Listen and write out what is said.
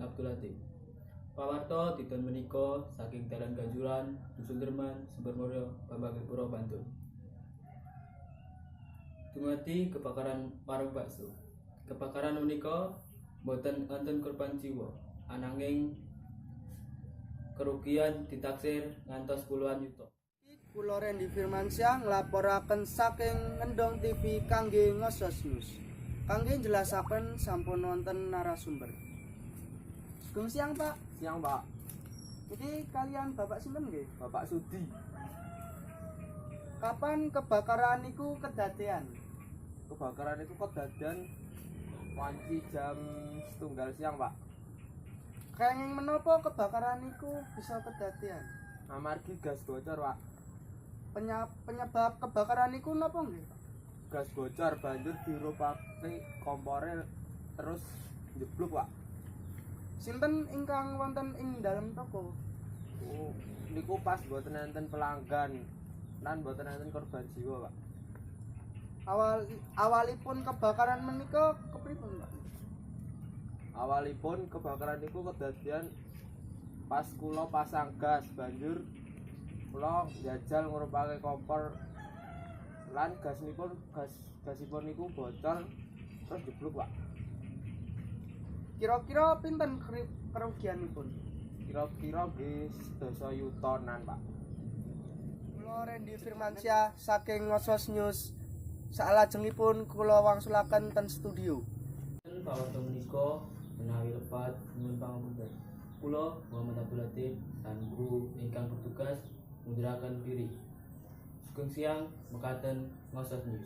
Abdul Latif. Pawarto Titon menika saking Dalan Ganjuran, Dusun Derman, Sumbermulyo, Pambagipuro, Bantul. Dumadi kebakaran warung bakso. Kebakaran menika boten wonten korban jiwa, ananging kerugian ditaksir ngantos puluhan yuta. Kula Randy Firmansyah nglaporaken saking Ngendong TV kangge Ngosos News. Kangge njelasaken sampun wonten narasumber. Sugeng siang, Pak. Siang, Pak. Iki kalian Bapak sinten nggih? Bapak Sudi. Kapan kebakaran niku kedadean? Kebakaran itu kejadian wanci jam 1 siang, Pak. Kenging menapa kebakaran niku bisa kedadean? Amargi gas bocor, Pak. Penyebab kebakaran niku napa nggih? Gas bocor banjur dirupake kompore terus njebluk, Pak. Sinten ingkang wonten ing dalam toko? Oh, niku pas mboten enten pelanggan lan mboten enten korban jiwa, Pak. Awalipun kebakaran menika kepripun, Pak? Awalipun kebakaran niku kedadian pas kula pasang gas, banjur kula njajal ngurupake kompor lan gasipun niku bocor terus jebluk, Pak. Kira-kira pinten kerugianipun? Kira-kira nggih 10 yutonan, Pak. Kula Randy Firmansyah saking Ngosos News. Salajengipun kula wangsulaken ten studio. Pawarto menika menawi lepat nyuwun pangapunten. Kula Muhammad Abdul Latif lan kru ingkang bertugas ngunduraken diri. Sugeng siang mekaten Ngosos News.